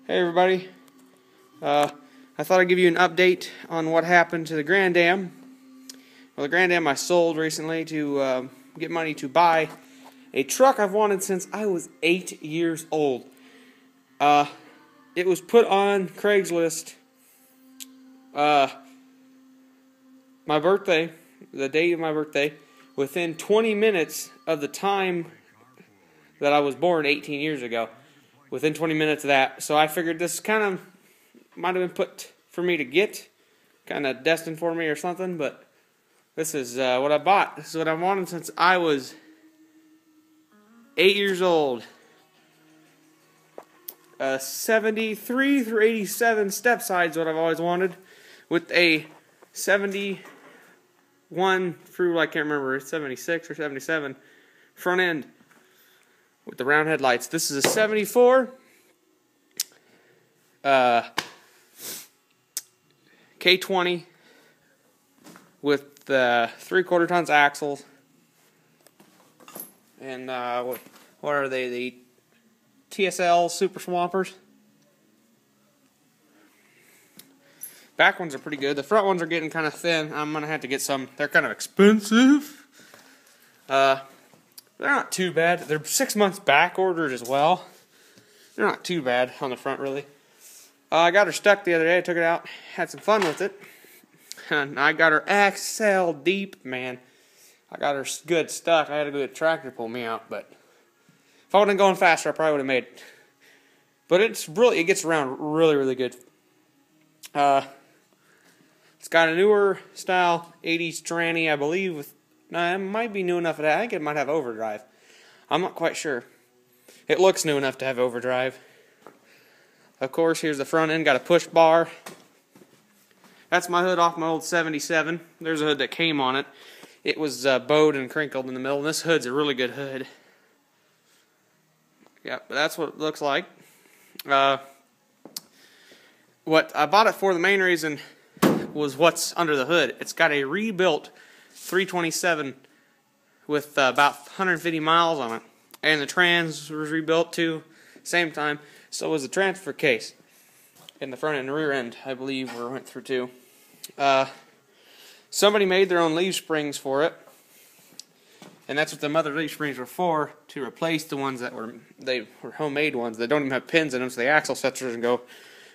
Hey everybody, I thought I'd give you an update on what happened to the Grand Am. Well, the Grand Am I sold recently to get money to buy a truck I've wanted since I was 8 years old. It was put on Craigslist my birthday, the day of my birthday, within 20 minutes of the time that I was born 18 years ago. Within 20 minutes of that. So I figured this kind of might have been put for me to get. Kind of destined for me or something. But this is what I bought. This is what I've wanted since I was 8 years old. 73 through 87 Stepside is what I've always wanted. With a 71 through, I can't remember, 76 or 77 front end. With the round headlights. This is a 74 K20 with 3/4 tons axles. And what are they? The TSL Super Swampers. Back ones are pretty good. The front ones are getting kind of thin. I'm gonna have to get some. They're kind of expensive. They're not too bad. They're 6 months back ordered as well. They're not too bad on the front, really. I got her stuck the other day. I took it out. Had some fun with it. And I got her axle deep, man. I got her good stuck. I had to go get a tractor to pull me out. But if I would have gone faster, I probably would have made it. But it gets around really, really good. It's got a newer style 80s tranny, I believe, with... Now, it might be new enough for that. I think it might have overdrive. I'm not quite sure. It looks new enough to have overdrive. Of course, here's the front end. Got a push bar. That's my hood off my old 77. There's a hood that came on it. It was bowed and crinkled in the middle. And this hood's a really good hood. Yeah, but that's what it looks like. What I bought it for, the main reason, was what's under the hood. It's got a rebuilt 327 with about 150 miles on it, and the trans was rebuilt too, same time. So was the transfer case in the front and rear end, I believe, we went through too. Somebody made their own leaf springs for it, and that's what the mother leaf springs were for, to replace the ones that were homemade ones that don't even have pins in them, so the axle sets and go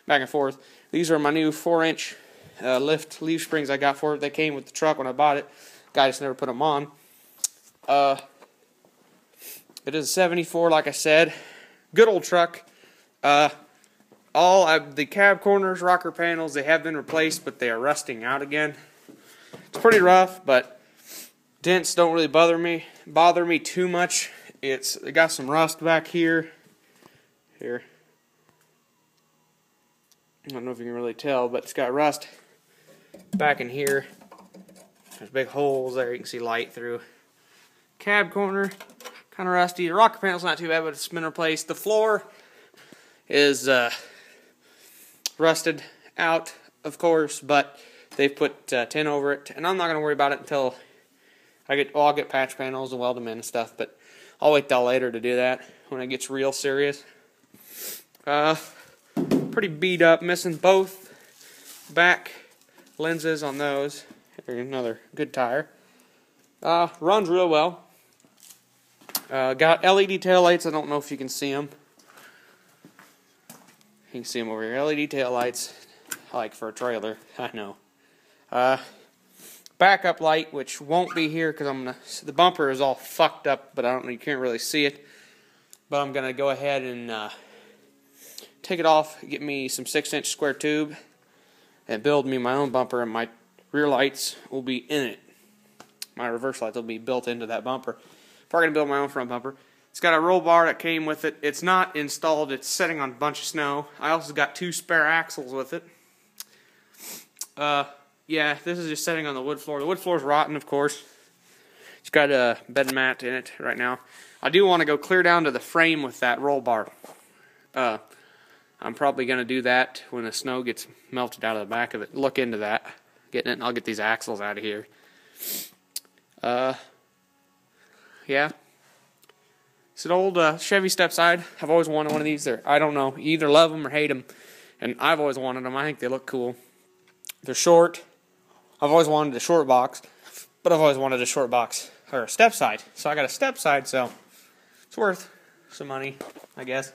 back and forth. These are my new 4-inch lift leaf springs I got for it. They came with the truck when I bought it. Guy just never put them on. It is a 74, like I said. Good old truck. The cab corners, rocker panels, they have been replaced, but they are rusting out again. It's pretty rough, but dents don't really bother me too much. It got some rust back here. Here. I don't know if you can really tell, but it's got rust back in here. There's big holes there you can see light through. Cab corner, kind of rusty. The rocker panel's not too bad, but it's been replaced. The floor is rusted out, of course, but they've put tin over it, and I'm not going to worry about it until I'll get patch panels and weld them in and stuff, but I'll wait till later to do that when it gets real serious. Pretty beat up, missing both back lenses on those. Here's another good tire. Runs real well. Got LED taillights. I don't know if you can see them. You can see them over here. LED taillights, like for a trailer. I know. Backup light, which won't be here because the bumper is all fucked up, but you can't really see it. But I'm gonna go ahead and take it off, get me some 6-inch square tube, and build me my own bumper, and my rear lights will be in it. My reverse lights will be built into that bumper. Probably going to build my own front bumper. It's got a roll bar that came with it. It's not installed. It's sitting on a bunch of snow. I also got 2 spare axles with it. Yeah, this is just sitting on the wood floor. The wood floor is rotten, of course. It's got a bed mat in it right now. I do want to go clear down to the frame with that roll bar. I'm probably going to do that when the snow gets melted out of the back of it. Look into that. Getting it, and I'll get these axles out of here. Yeah. It's an old Chevy Stepside. I've always wanted one of these. I don't know. You either love them or hate them. And I've always wanted them. I think they look cool. They're short. I've always wanted a short box. But I've always wanted a short box. Or a Stepside. So I got a Stepside, so it's worth some money, I guess.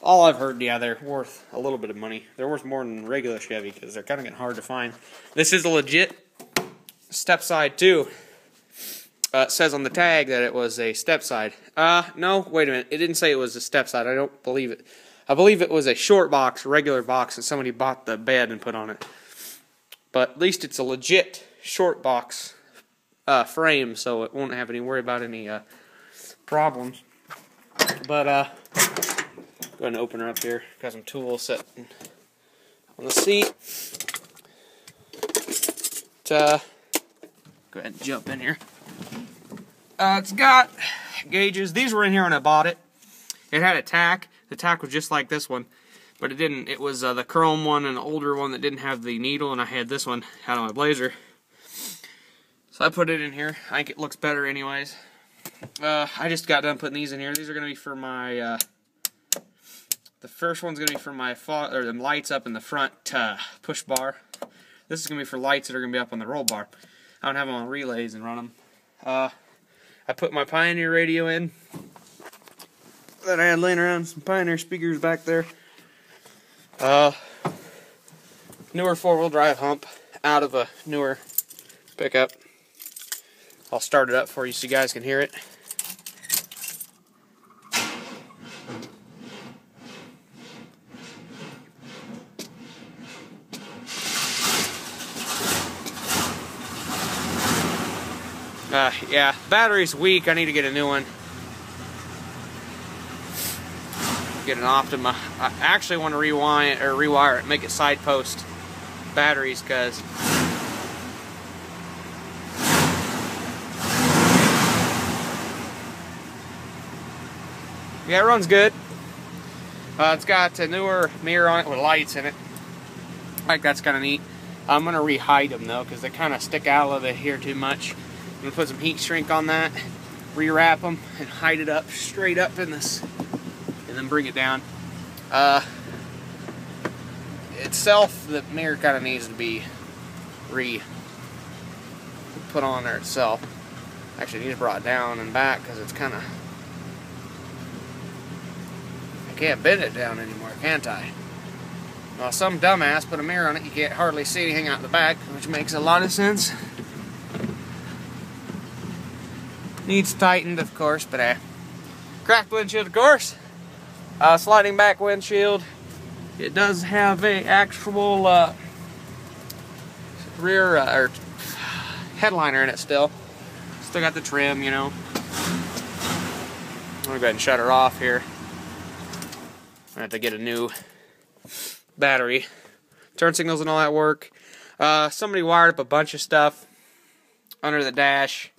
All I've heard, yeah, they're worth a little bit of money. They're worth more than regular Chevy because they're kind of getting hard to find. This is a legit Stepside, too. It says on the tag that it was a Stepside. No, wait a minute. It didn't say it was a Stepside. I don't believe it. I believe it was a short box, regular box, and somebody bought the bed and put on it. But at least it's a legit short box frame, so it won't have any worry about any problems. But, go ahead and open her up here. Got some tools set on the seat. Go ahead and jump in here. It's got gauges. These were in here when I bought it. It had a tack. The tack was just like this one, but it didn't. It was the chrome one and the older one that didn't have the needle, and I had this one out on my Blazer. So I put it in here. I think it looks better anyways. I just got done putting these in here. These are going to be for my, the first one's going to be for my, the lights up in the front push bar. This is going to be for lights that are going to be up on the roll bar. I don't have them on relays and run them. I put my Pioneer radio in that I had laying around, some Pioneer speakers back there. Newer 4-wheel drive hump out of a newer pickup. I'll start it up for you so you guys can hear it. Yeah, battery's weak. I need to get a new one. Get an Optima. I actually want to rewire it, make it side post batteries, because yeah, it runs good. It's got a newer mirror on it with lights in it. I think that's kind of neat. I'm gonna re-hide them though, because they kind of stick out of it here too much. I'm going to put some heat shrink on that, rewrap them, and hide it up straight up in this, and then bring it down. Itself, the mirror kind of needs to be put on there itself. Actually, it needs brought down and back because it's kind of, I can't bend it down anymore, can't I? Well, some dumbass put a mirror on it, you can't hardly see anything out the back, which makes a lot of sense. Needs tightened, of course, but cracked windshield, of course. Sliding back windshield. It does have a actual rear or headliner in it still. Still got the trim, you know. I'm gonna go ahead and shut her off here. I have to get a new battery. Turn signals and all that work. Somebody wired up a bunch of stuff under the dash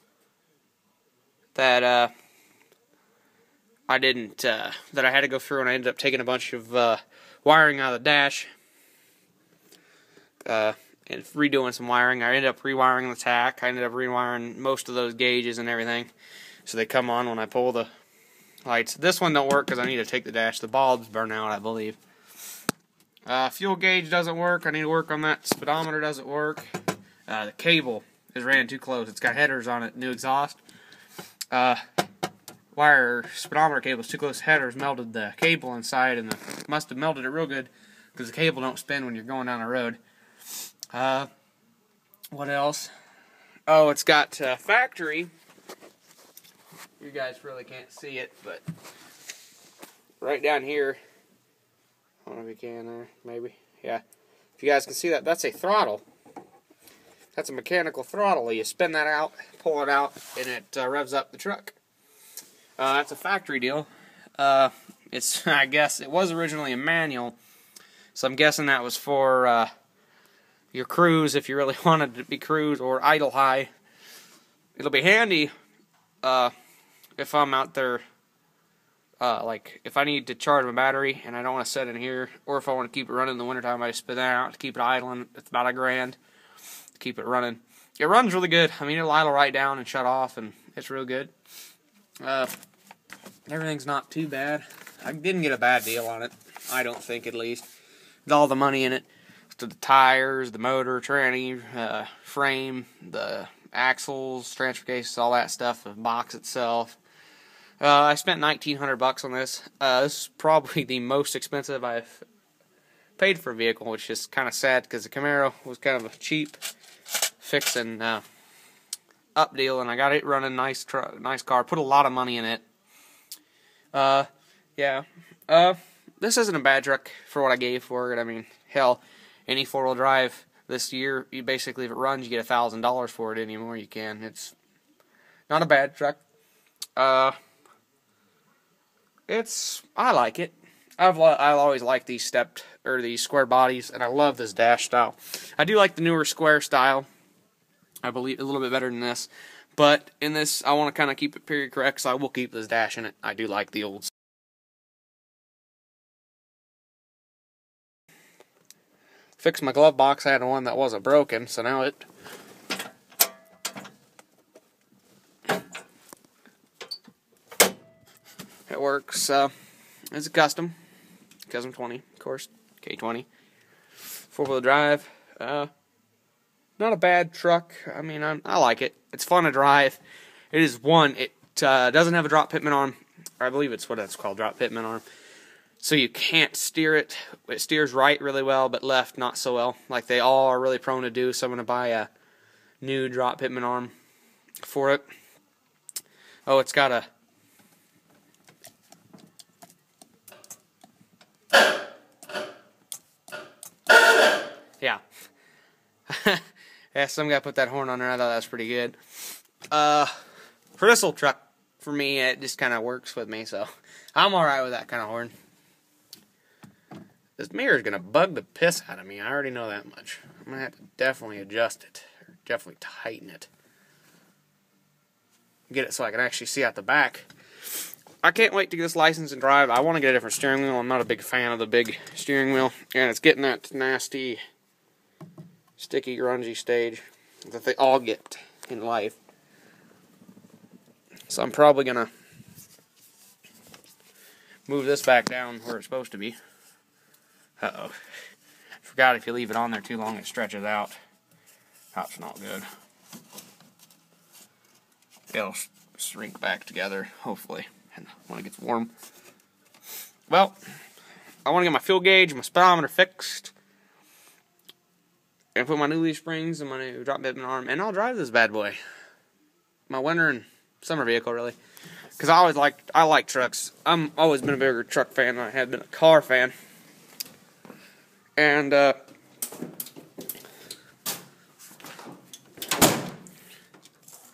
that I didn't, that I had to go through, and I ended up taking a bunch of wiring out of the dash and redoing some wiring. I ended up rewiring the tack. I ended up rewiring most of those gauges and everything, so they come on when I pull the lights. This one don't work because I need to take the dash. The bulbs burn out, I believe. Fuel gauge doesn't work. I need to work on that. Speedometer doesn't work. The cable is ran too close. It's got headers on it, new exhaust. Wire speedometer cable is too close to headers, melted the cable inside, and must have melted it real good because the cable don't spin when you're going down the road. What else? Oh, it's got factory. You guys really can't see it, but right down here, I don't know if you can there, maybe. Yeah. If you guys can see that, that's a throttle. That's a mechanical throttle. You spin that out, pull it out, and it revs up the truck. That's a factory deal. It's, I guess, it was originally a manual, so I'm guessing that was for your cruise, if you really wanted to be cruise, or idle high. It'll be handy if I'm out there, like, if I need to charge my battery and I don't want to set it in here, or if I want to keep it running in the wintertime, I just spin that out to keep it idling. It's about $1,000 to keep it running. It runs really good. I mean, it'll idle right down and shut off, and it's real good. Everything's not too bad. I didn't get a bad deal on it. I don't think, at least. With all the money in it. To the tires, the motor, tranny, frame, the axles, transfer cases, all that stuff, the box itself. I spent $1,900 on this. This is probably the most expensive I've paid for a vehicle, which is kind of sad because the Camaro was kind of a cheap fix and up deal, and I got it running nice car. Put a lot of money in it. Yeah. This isn't a bad truck for what I gave for it. I mean, hell, any four-wheel drive this year, you basically, if it runs, you get $1,000 for it anymore. You can. It's not a bad truck. I like it. I've always liked these these square bodies, and I love this dash style. I do like the newer square style. I believe a little bit better than this, but in this, I want to kind of keep it period correct, so I will keep this dash in it. I do like the old. Fixed my glove box. I had one that wasn't broken, so now it works. It's a custom 20, of course, K20, 4-wheel drive. Not a bad truck. I mean, I like it. It's fun to drive. It is one. It doesn't have a drop pitman arm. Or I believe it's what it's called, drop pitman arm. So you can't steer it. It steers right really well, but left not so well. Like they all are really prone to do. So I'm going to buy a new drop pitman arm for it. Oh, it's got a... Yeah. Yeah, some guy put that horn on there. I thought that was pretty good. For this old truck, for me, it just kind of works with me, so I'm alright with that kind of horn. This mirror is going to bug the piss out of me. I already know that much. I'm going to have to definitely adjust it. Or definitely tighten it. Get it so I can actually see out the back. I can't wait to get this license and drive. I want to get a different steering wheel. I'm not a big fan of the big steering wheel. And it's getting that nasty, sticky, grungy stage that they all get in life. So I'm probably going to move this back down where it's supposed to be. Uh-oh. Forgot if you leave it on there too long, it stretches out. That's not good. It'll shrink back together, hopefully, and when it gets warm. Well, I want to get my fuel gauge, my speedometer fixed, and put my new leaf springs and my new drop pitman arm, and I'll drive this bad boy. My winter and summer vehicle, really. Because I like trucks. I'm always been a bigger truck fan than I have been a car fan. And, I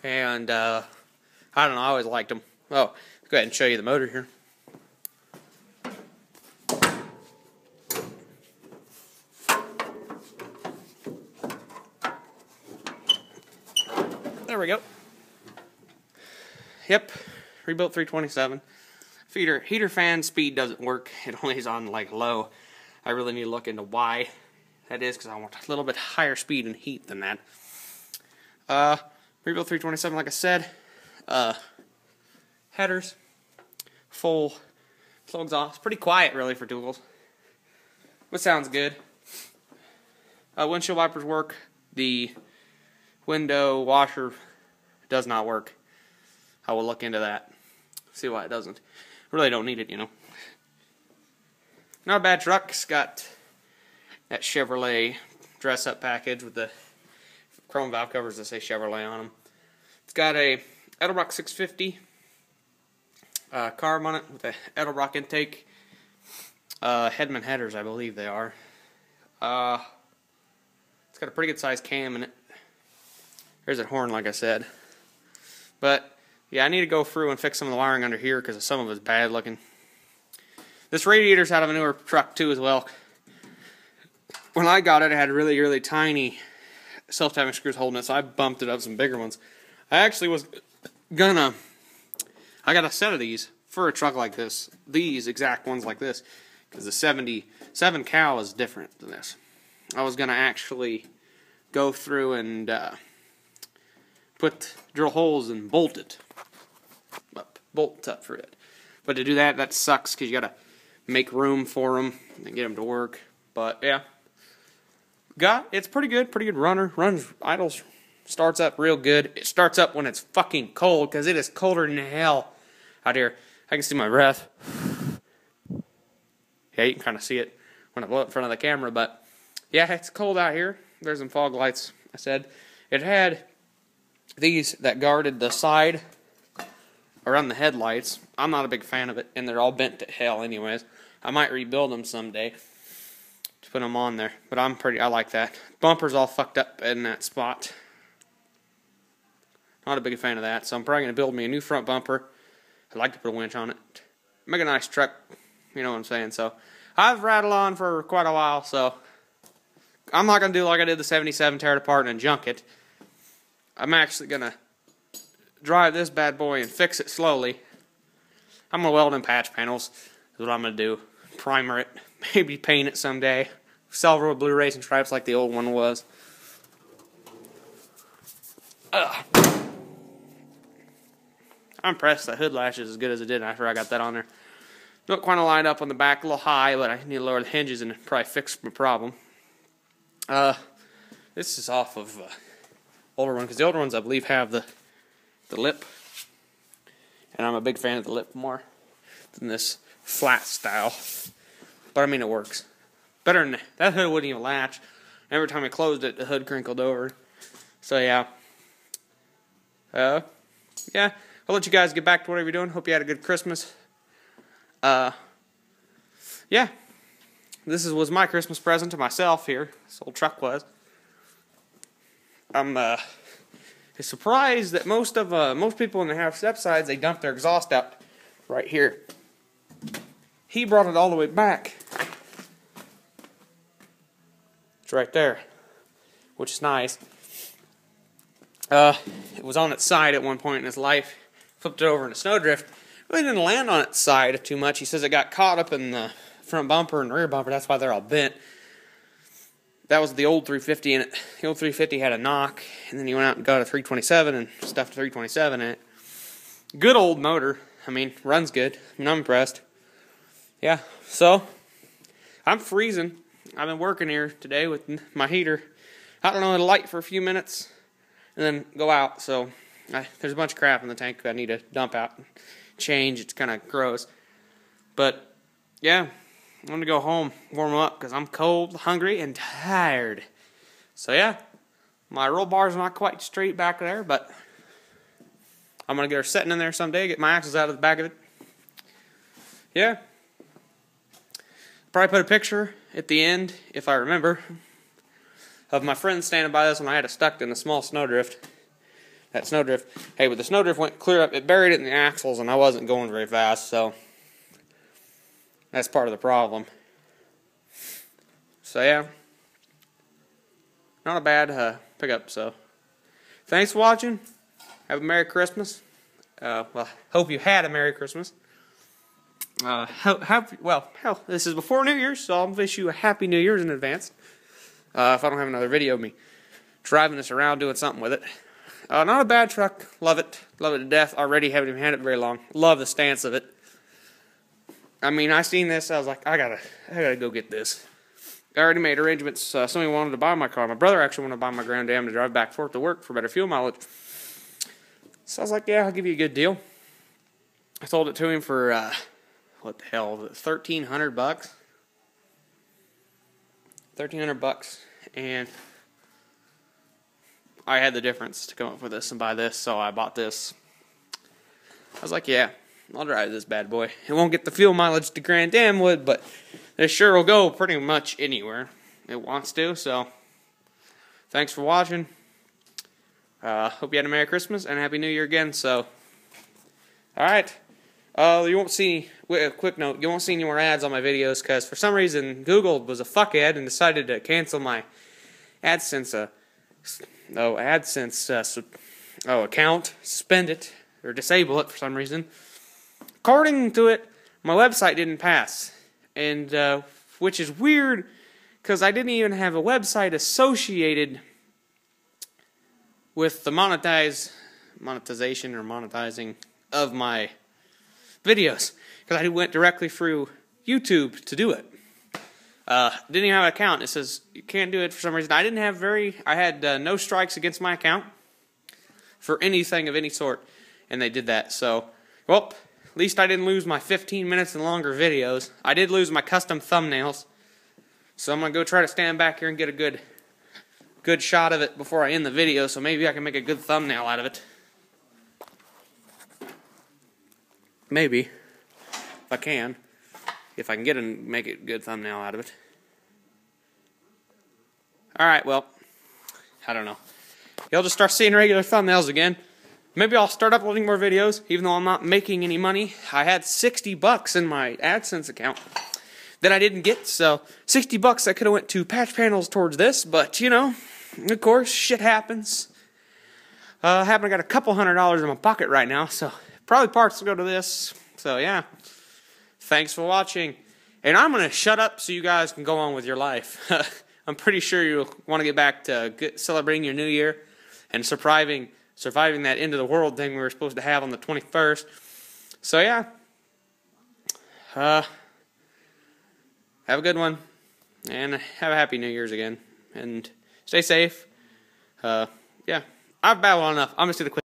don't know, I always liked them. Oh, go ahead and show you the motor here. There we go. Yep, rebuilt 327. Heater fan speed doesn't work. It only is on like low. I really need to look into why that is, because I want a little bit higher speed and heat than that. Rebuilt 327, like I said. Headers, full exhaust. Pretty quiet, really, for duals. But sounds good. Windshield wipers work. The window washer does not work. I will look into that. See why it doesn't. Really don't need it, you know. Not a bad truck. It's got that Chevrolet dress-up package with the chrome valve covers that say Chevrolet on them. It's got a Edelbrock 650 carb on it with a Edelbrock intake. Hedman headers, I believe they are. It's got a pretty good sized cam in it. There's that horn, like I said. But yeah, I need to go through and fix some of the wiring under here because some of it's bad looking. This radiator's out of a newer truck too as well. When I got it, it had really, really tiny self-tapping screws holding it, so I bumped it up some bigger ones. I actually was gonna... I got a set of these for a truck like this. These exact ones like this. Because the 77 Cal is different than this. I was gonna actually go through and drill holes and bolt it up for it. But to do that, that sucks because you gotta make room for them and get them to work. But yeah, it's pretty good runner. Runs, idles, starts up real good. It starts up when it's fucking cold because it is colder than hell out here. I can see my breath. Yeah, you can kind of see it when I blow it in front of the camera, but yeah, it's cold out here. There's some fog lights, I said. It had these that guarded the side around the headlights. I'm not a big fan of it, and they're all bent to hell anyways. I might rebuild them someday to put them on there, but I like that. Bumper's all fucked up in that spot. Not a big fan of that, so I'm probably going to build me a new front bumper. I'd like to put a winch on it. Make a nice truck, you know what I'm saying. So I've rattled on for quite a while, so I'm not going to do like I did the 77, tear it apart and junk it. I'm actually going to drive this bad boy and fix it slowly. I'm going to weld in patch panels is what I'm going to do. Primer it, maybe paint it someday. Silver with blue racing stripes like the old one was. Ugh. I'm impressed the hood lash is as good as it did after I got that on there. Don't quite line up on the back, a little high, but I need to lower the hinges and probably fix my problem. This is off of older one, because the older ones I believe have the lip, and I'm a big fan of the lip more than this flat style. But I mean, it works better than that hood wouldn't even latch. Every time I closed it, the hood crinkled over. So yeah, yeah. I'll let you guys get back to whatever you're doing. Hope you had a good Christmas. Yeah, this was my Christmas present to myself here. This old truck was. I'm surprised that most people when they have Stepsides, they dump their exhaust out right here. He brought it all the way back. It's right there, which is nice. It was on its side at one point in his life. Flipped it over in a snowdrift. Really didn't land on its side too much. He says it got caught up in the front bumper and rear bumper. That's why they're all bent. That was the old 350 in it. The old 350 had a knock, and then he went out and got a 327 and stuffed a 327 in it. Good old motor. I mean, runs good. I mean, I'm impressed. Yeah, so I'm freezing. I've been working here today with my heater. I don't know, it'll light for a few minutes and then go out. So there's a bunch of crap in the tank I need to dump out and change. It's kind of gross. But yeah, I'm going to go home, warm up, because I'm cold, hungry, and tired. So yeah, my roll bar's not quite straight back there, but I'm going to get her setting in there someday, get my axles out of the back of it. Yeah. Probably put a picture at the end, if I remember, of my friend standing by this when I had it stuck in a small snowdrift. That snowdrift, hey, but the snowdrift went clear up, it buried it in the axles, and I wasn't going very fast, so that's part of the problem. So yeah, not a bad pickup. So thanks for watching. Have a Merry Christmas. Well, hope you had a Merry Christmas. Hell, this is before New Year's, so I'll wish you a Happy New Year's in advance. If I don't have another video of me driving this around doing something with it. Not a bad truck. Love it to death. Already haven't even had it very long. Love the stance of it. I mean, I seen this, I was like, I gotta go get this. I already made arrangements. Somebody wanted to buy my car. My brother actually wanted to buy my Grand Am to drive back and forth to work for better fuel mileage. So I was like, yeah, I'll give you a good deal. I sold it to him for, what the hell, $1,300? $1,300, and I had the difference to come up with this and buy this, so I bought this. I was like, yeah, I'll drive this bad boy. It won't get the fuel mileage the Grand Am would, but this sure will go pretty much anywhere it wants to. So thanks for watching. Hope you had a Merry Christmas and Happy New Year again. So, alright. You won't see, a quick note, you won't see any more ads on my videos because for some reason Google was a fuckhead and decided to cancel my AdSense, account, suspend it, or disable it for some reason. According to it, my website didn't pass, and which is weird because I didn't even have a website associated with the monetization or monetizing of videos because I went directly through YouTube to do it. Didn't even have an account. It says you can't do it for some reason. I had no strikes against my account for anything of any sort, and they did that. So, well, at least I didn't lose my 15 minutes and longer videos. I did lose my custom thumbnails, so I'm gonna go try to stand back here and get a good shot of it before I end the video. So maybe I can make a good thumbnail out of it. Maybe, if I can. If I can get and make a good thumbnail out of it. Alright, well, I don't know. You'll just start seeing regular thumbnails again. Maybe I'll start uploading more videos, even though I'm not making any money. I had $60 in my AdSense account that I didn't get, so $60 that could have went to patch panels towards this, but, you know, of course, shit happens. I happen to got a couple $100 in my pocket right now, so probably parts will go to this. So, yeah. Thanks for watching. And I'm going to shut up so you guys can go on with your life. I'm pretty sure you'll want to get back to celebrating your new year and surviving that end of the world thing we were supposed to have on the 21st. So, yeah. Have a good one. And have a happy New Year's again. And stay safe. Yeah. I've babbled enough. I'm going to see the quick.